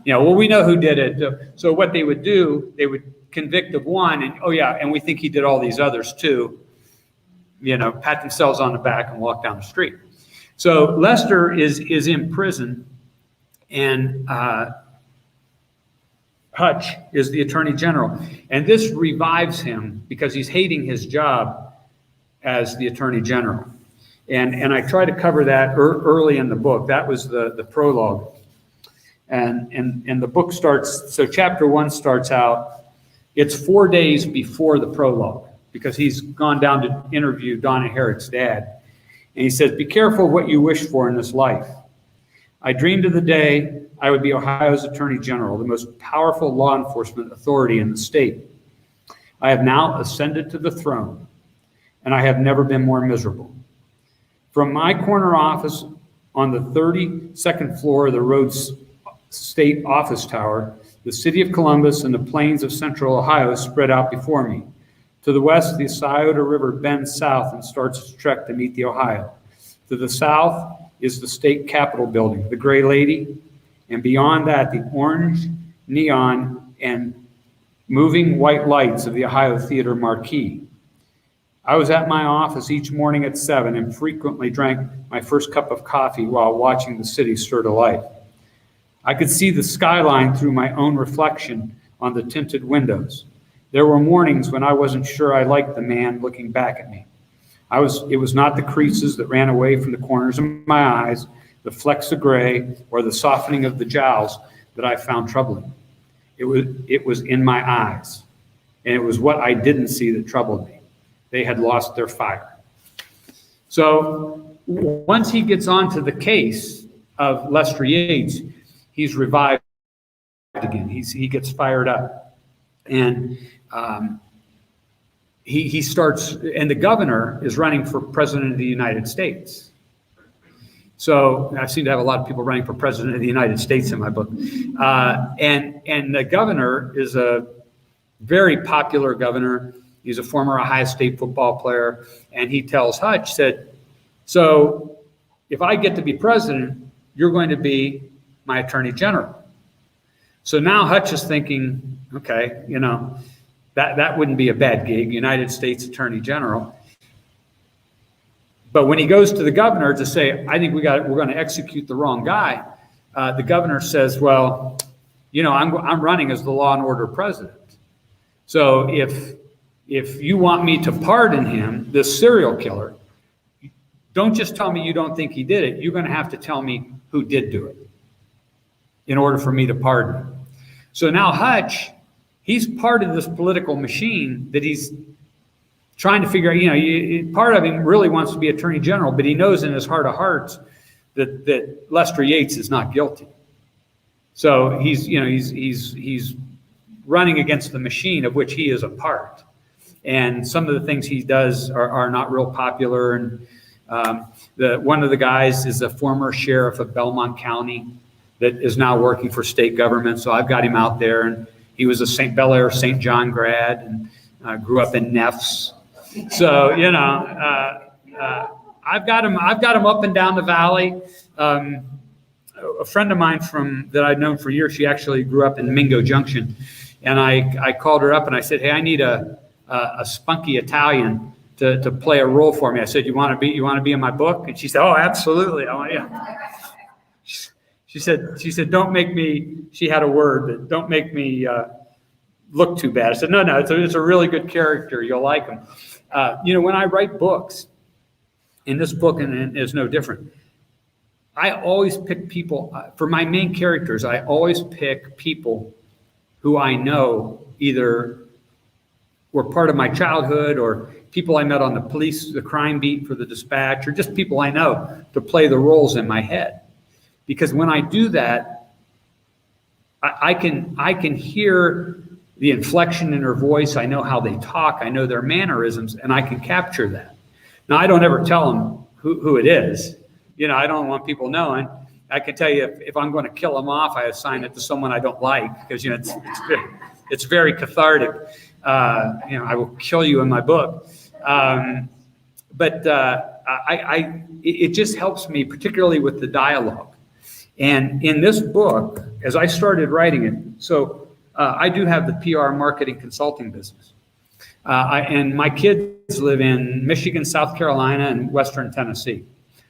Well, we know who did it. So what they would do, they would convict of one, and oh yeah, and we think he did all these others too. Pat themselves on the back and walk down the street. So Lester is in prison, and Hutch is the Attorney General, and this revives him because he's hating his job as the Attorney General. And I try to cover that early in the book. That was the prologue. And the book starts, so chapter 1 starts out, it's 4 days before the prologue, because he's gone down to interview Donna Harriet's dad. And he says, be careful what you wish for in this life. I dreamed of the day I would be Ohio's Attorney General, the most powerful law enforcement authority in the state. I have now ascended to the throne, and I have never been more miserable. From my corner office on the 32nd floor of the Rhodes State Office Tower, the city of Columbus and the plains of central Ohio spread out before me. To the west, the Scioto River bends south and starts its trek to meet the Ohio. To the south is the state capitol building, the Gray Lady, and beyond that, the orange, neon, and moving white lights of the Ohio Theater marquee. I was at my office each morning at 7 and frequently drank my first cup of coffee while watching the city stir to life. I could see the skyline through my own reflection on the tinted windows. There were mornings when I wasn't sure I liked the man looking back at me. It was not the creases that ran away from the corners of my eyes, the flecks of gray, or the softening of the jowls that I found troubling. It was in my eyes, and it was what I didn't see that troubled me. They had lost their fire. So once he gets onto the case of Lester Yates, he's revived again. He gets fired up. And he starts, and the governor is running for president of the United States. So I seem to have a lot of people running for president of the United States in my book. And the governor is a very popular governor. He's a former Ohio State football player. And he tells Hutch, said, so if I get to be president, you're going to be my attorney general. So now Hutch is thinking, okay, that wouldn't be a bad gig, United States Attorney General. But when he goes to the governor to say, I think we're going to execute the wrong guy, the governor says, well, I'm running as the law and order president. So if you want me to pardon him, this serial killer, don't just tell me you don't think he did it. You're going to have to tell me who did do it in order for me to pardon him. So now Hutch, he's part of this political machine that he's trying to figure out. Part of him really wants to be attorney general, but he knows in his heart of hearts that Lester Yates is not guilty. So he's running against the machine of which he is a part. And some of the things he does are not real popular. And one of the guys is a former sheriff of Belmont County that is now working for state government. So I've got him out there, and he was a St. Bel Air, St. John grad, and grew up in Neffs. So I've got him up and down the valley. A friend of mine that I'd known for years, she actually grew up in Mingo, Junction, and I called her up and I said, hey, I need a spunky Italian to play a role for me. I said, you want to be in my book? And she said, oh, absolutely. She said, don't make me, she had a word that don't make me look too bad. I said, no, it's a really good character. You'll like him. When I write books, in this book, and it's no different, I always pick people, for my main characters, I always pick people who I know either were part of my childhood, or people I met on the crime beat for the Dispatch, or just people I know, to play the roles in my head. Because when I do that, I can hear the inflection in her voice. I know how they talk. I know their mannerisms, and I can capture that. Now, I don't ever tell them who it is. I don't want people knowing. I can tell you if I'm going to kill them off, I assign it to someone I don't like, because it's very cathartic. I will kill you in my book. But it just helps me, particularly with the dialogue. And in this book, as I started writing it, so I do have the PR marketing consulting business. And my kids live in Michigan, South Carolina, and Western Tennessee.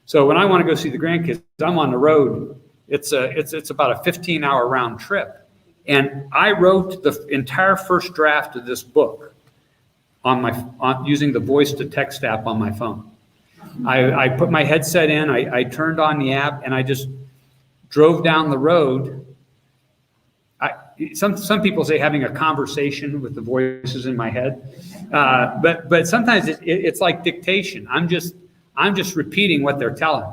So when I want to go see the grandkids, I'm on the road. It's about a 15-hour round trip. And I wrote the entire first draft of this book using the voice-to-text app on my phone. I put my headset in, I turned on the app, and I just drove down the road. Some people say having a conversation with the voices in my head, but sometimes it's like dictation. I'm just repeating what they're telling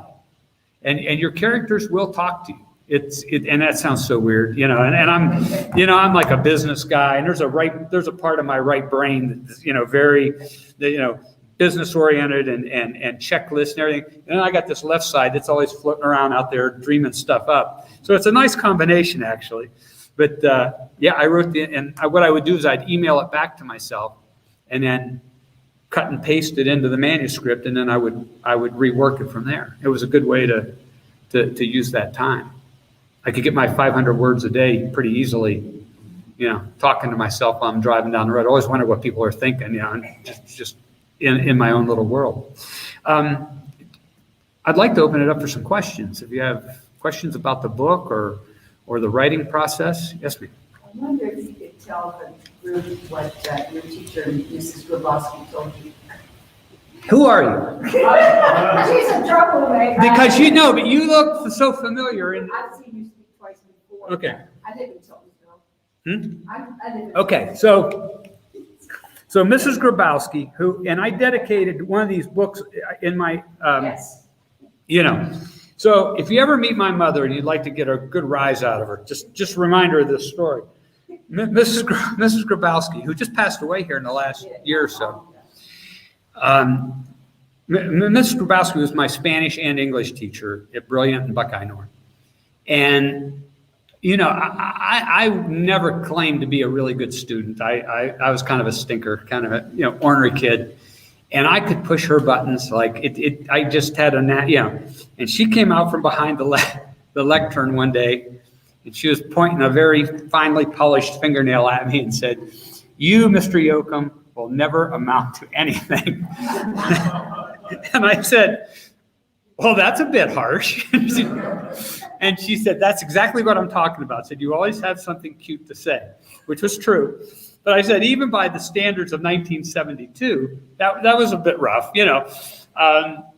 me, and your characters will talk to you. And that sounds so weird, and I'm like a business guy, and there's a part of my right brain that's very, business oriented and checklist and everything. And I got this left side that's always floating around out there dreaming stuff up. So it's a nice combination, actually. But I wrote what I would do is I'd email it back to myself, and then cut and paste it into the manuscript, and then I would rework it from there. It was a good way to use that time. I could get my 500 words a day pretty easily, talking to myself while I'm driving down the road. I always wonder what people are thinking, just in my own little world. I'd like to open it up for some questions. If you have questions about the book or the writing process, yes, ma'am. I wonder if you could tell the group what your teacher, Mrs. Grabowski, told you. Who are you? She's a troublemaker. Because but you look so familiar. I've seen you speak twice before. Okay. I live in Tiltonsville. I live in Okay, so Mrs. Grabowski, and I dedicated one of these books in my, yes. So if you ever meet my mother and you'd like to get a good rise out of her, just remind her of this story. Mrs. Grabowski, who just passed away here in the last year or so. Mrs. Grabowski was my Spanish and English teacher at Brilliant and Buckeye North. And, I never claimed to be a really good student. I was kind of a stinker, kind of a, ornery kid. And I could push her buttons like I just had and she came out from behind the lectern one day, and she was pointing a very finely polished fingernail at me and said, "You, Mr. Yocum, will never amount to anything." And I said, "Well, that's a bit harsh." And she said, "That's exactly what I'm talking about." Said, "You always have something cute to say," which was true. But I said, even by the standards of 1972, that was a bit rough,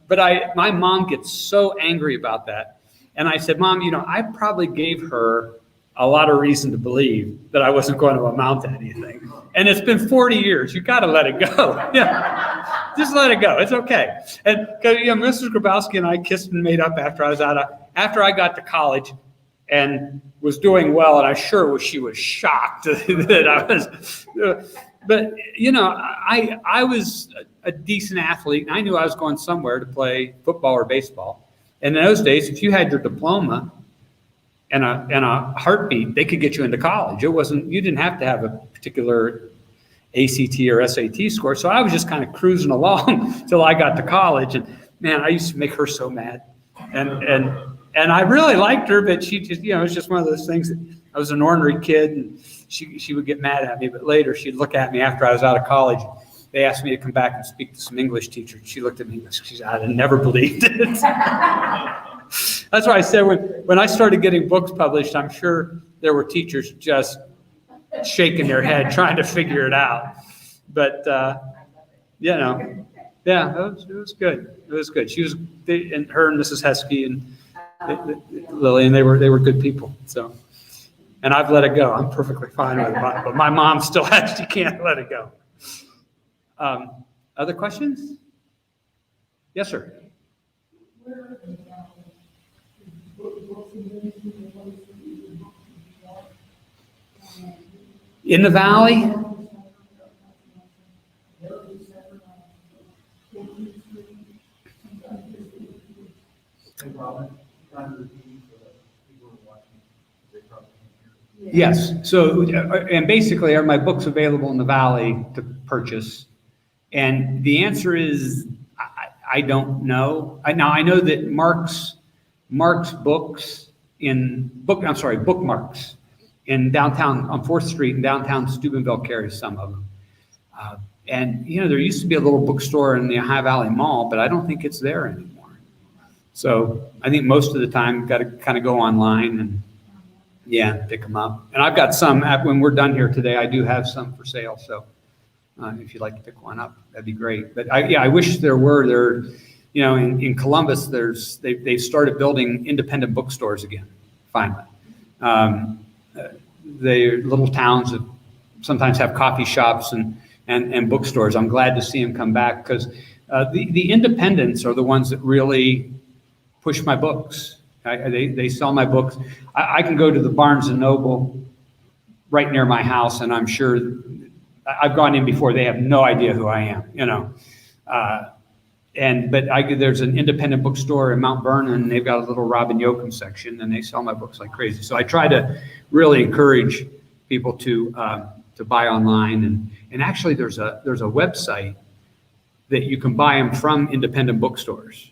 But my mom gets so angry about that. And I said, "Mom, I probably gave her a lot of reason to believe that I wasn't going to amount to anything. And it's been 40 years. You got to let it go." Just let it go. It's okay. And Mrs. Grabowski and I kissed and made up after I got to college and was doing well, and I'm sure she was shocked that I was. But I was a decent athlete, and I knew I was going somewhere to play football or baseball. And in those days, if you had your diploma and a heartbeat, they could get you into college. You didn't have to have a particular ACT or SAT score. So I was just kind of cruising along till I got to college, and man, I used to make her so mad. And I really liked her, but she just, it's just one of those things that I was an ornery kid, and she would get mad at me. But later she'd look at me after I was out of college. They asked me to come back and speak to some English teachers. She looked at me and she said, "I never believed it." That's why I said when I started getting books published, I'm sure there were teachers just shaking their head trying to figure it out. But, yeah, it was good. It was good. She was, and her and Mrs. Heskey and Lily, and they were good people. So, and I've let it go. I'm perfectly fine with it. But my mom still she can't let it go. Other questions? Yes, sir. In the valley? Yes. So, and basically, are my books available in the valley to purchase? And the answer is, I don't know. Now I know that Mark's books bookmarks in downtown on 4th Street in downtown Steubenville carries some of them. And there used to be a little bookstore in the Ohio Valley Mall, but I don't think it's there anymore. So I think most of the time got to kind of go online and pick them up. And I've got some when we're done here today. I do have some for sale. So if you'd like to pick one up, that'd be great. But I wish there were there. In Columbus, they've started building independent bookstores again. Finally, they're little towns that sometimes have coffee shops and bookstores. I'm glad to see them come back because the independents are the ones that really push my books. They sell my books. I can go to the Barnes and Noble right near my house, and I'm sure I've gone in before. They have no idea who I am, But there's an independent bookstore in Mount Vernon, and they've got a little Robin Yocum section, and they sell my books like crazy. So I try to really encourage people to buy online, and actually there's a website that you can buy them from independent bookstores.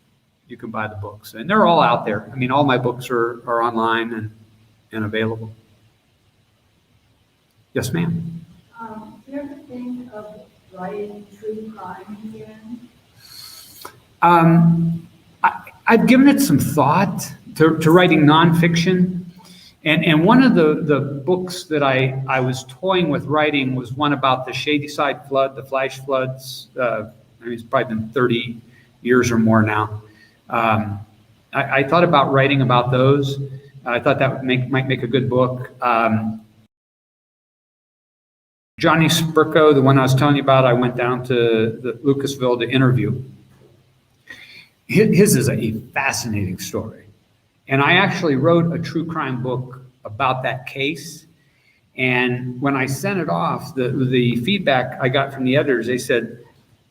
You can buy the books, and they're all out there. I mean, all my books are online and available. Yes, ma'am. Do you ever think of writing true crime again? I've given it some thought to writing nonfiction, and one of the books that I was toying with writing was one about the Shadyside flood, the flash floods. It's probably been 30 years or more now. I thought about writing about those. I thought that might make a good book. Johnny Spurko, the one I was telling you about, I went down to Lucasville to interview. His is a fascinating story. And I actually wrote a true crime book about that case. And when I sent it off, the feedback I got from the editors, they said,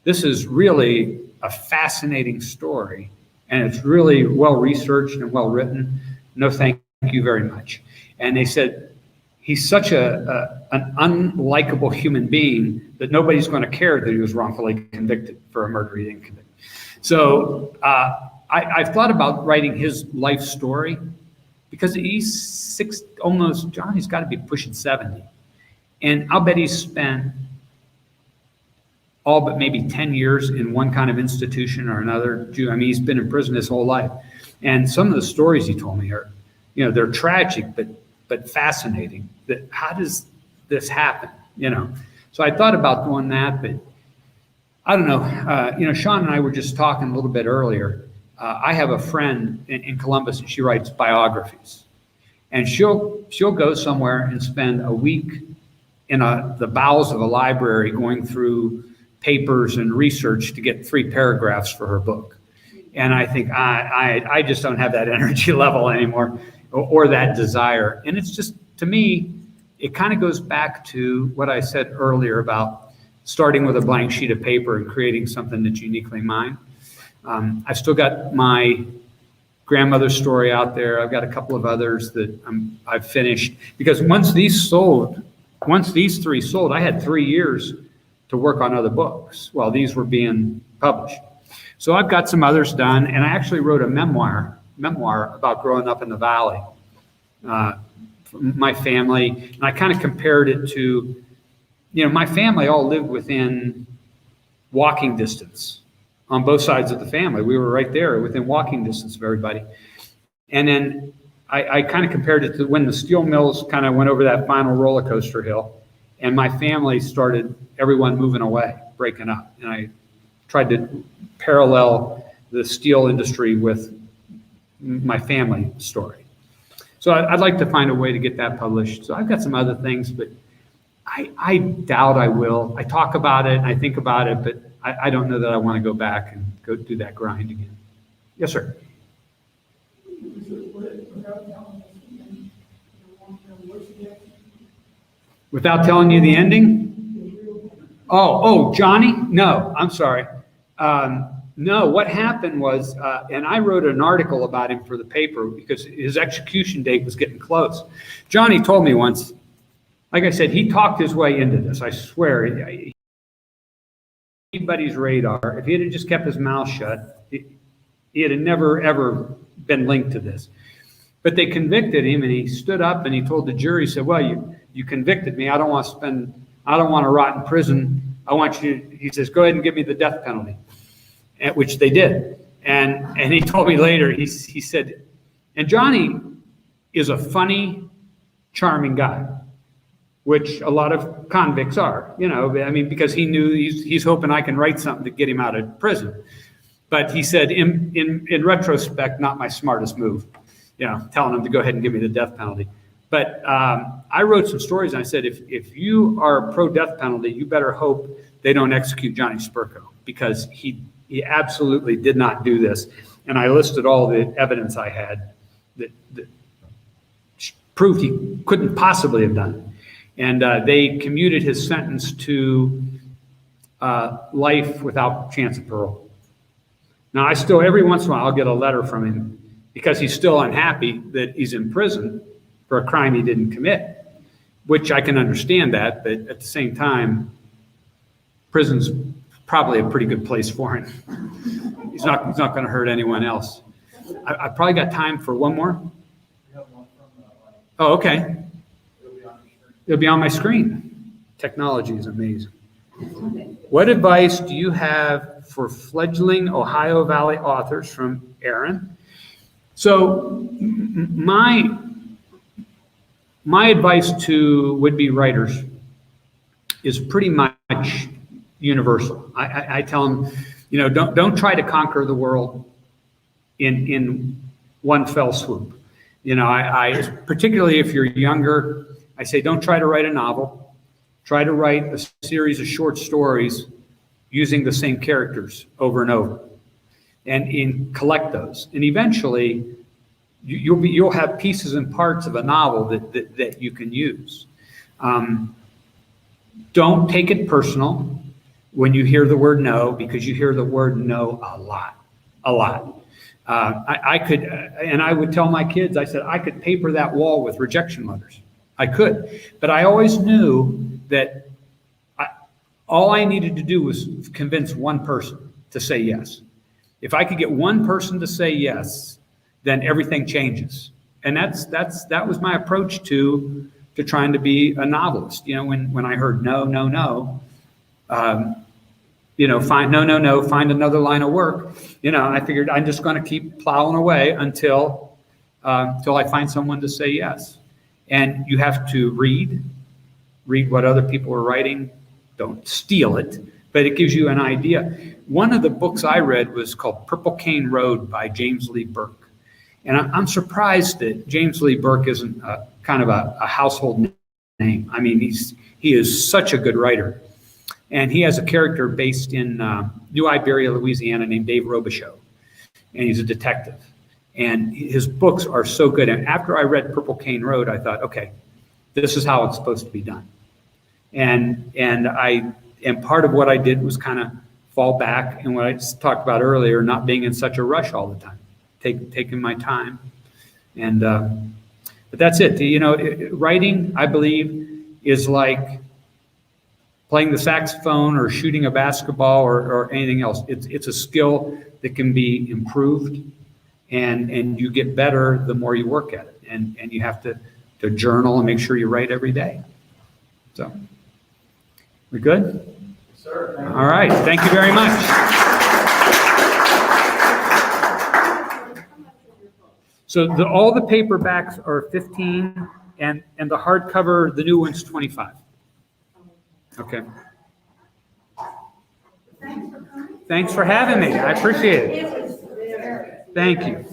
this is really a fascinating story. And it's really well researched and well written. No, thank you very much. And they said, he's such an unlikable human being that nobody's going to care that he was wrongfully convicted for a murder he didn't commit. So I've thought about writing his life story because he's Johnny's got to be pushing 70. And I'll bet he's spent all but maybe 10 years in one kind of institution or another. I mean, he's been in prison his whole life. And some of the stories he told me are, they're tragic, but fascinating. That how does this happen? So I thought about doing that, but I don't know. Sean and I were just talking a little bit earlier. I have a friend in Columbus, and she writes biographies, and she'll go somewhere and spend a week in the bowels of a library going through papers and research to get 3 paragraphs for her book. And I think I just don't have that energy level anymore or that desire. And it's just, to me, it kind of goes back to what I said earlier about starting with a blank sheet of paper and creating something that's uniquely mine. I've still got my grandmother's story out there. I've got a couple of others that I've finished, because once these 3 sold, I had 3 years to work on other books while these were being published. So I've got some others done, and I actually wrote a memoir about growing up in the valley, my family, and I kind of compared it to, my family all lived within walking distance on both sides of the family. We were right there within walking distance of everybody. And then I kind of compared it to when the steel mills kind of went over that final roller coaster hill, and my family started, everyone moving away, breaking up. And I tried to parallel the steel industry with my family story. So I'd like to find a way to get that published. So I've got some other things, but I doubt I will. I talk about it, I think about it, but I don't know that I want to go back and go do that grind again. Yes, sir. Without telling you the ending? Oh, Johnny? No, I'm sorry. No, what happened was, and I wrote an article about him for the paper because his execution date was getting close. Johnny told me once, like I said, he talked his way into this. I swear, anybody's radar. If he had just kept his mouth shut, he had never ever been linked to this. But they convicted him, and he stood up and he told the jury, he said, "Well, you convicted me. I don't want to rot in prison. I want you." He says, "Go ahead and give me the death penalty," at which they did. And he told me later, he said, and Johnny is a funny, charming guy, which a lot of convicts are, I mean, because he knew he's hoping I can write something to get him out of prison. But he said, in retrospect, not my smartest move, telling him to go ahead and give me the death penalty. But I wrote some stories, and I said, if you are pro-death penalty, you better hope they don't execute Johnny Spurko, because he absolutely did not do this. And I listed all the evidence I had that proved he couldn't possibly have done it. And they commuted his sentence to life without chance of parole. Now, I still, every once in a while, I'll get a letter from him because he's still unhappy that he's in prison for a crime he didn't commit, which I can understand that, but at the same time, prison's probably a pretty good place for him. He's not going to hurt anyone else. I probably got time for one more. Oh, okay. It'll be on my screen. Technology is amazing. What advice do you have for fledgling Ohio Valley authors, from Aaron? So my advice to would-be writers is pretty much universal. I tell them, don't try to conquer the world in one fell swoop. I particularly if you're younger, I say don't try to write a novel. Try to write a series of short stories using the same characters over and over, and collect those. And eventually, you'll have pieces and parts of a novel that you can use. Don't take it personal when you hear the word no, because you hear the word no a lot. I could, and I would tell my kids, I said, I could paper that wall with rejection letters. I could, but I always knew that all I needed to do was convince one person to say yes. If I could get one person to say yes, then everything changes. And that was my approach to trying to be a novelist. When I heard no, find another line of work. I figured I'm just going to keep plowing away until I find someone to say yes. And you have to read what other people are writing. Don't steal it, but it gives you an idea. One of the books I read was called Purple Cane Road by James Lee Burke. And I'm surprised that James Lee Burke isn't kind of a household name. I mean, he is such a good writer. And he has a character based in New Iberia, Louisiana, named Dave Robichaux. And he's a detective. And his books are so good. And after I read Purple Cane Road, I thought, okay, this is how it's supposed to be done. And part of what I did was kind of fall back, and what I talked about earlier, not being in such a rush all the time, taking my time. And but that's it. Writing, I believe, is like playing the saxophone or shooting a basketball or anything else. It's a skill that can be improved, and you get better the more you work at it. And you have to journal and make sure you write every day. So, we good? Yes, sir. All right. Thank you very much. So all the paperbacks are $15, and the hardcover, the new one's $25. Okay. Thanks for having me. I appreciate it. Thank you.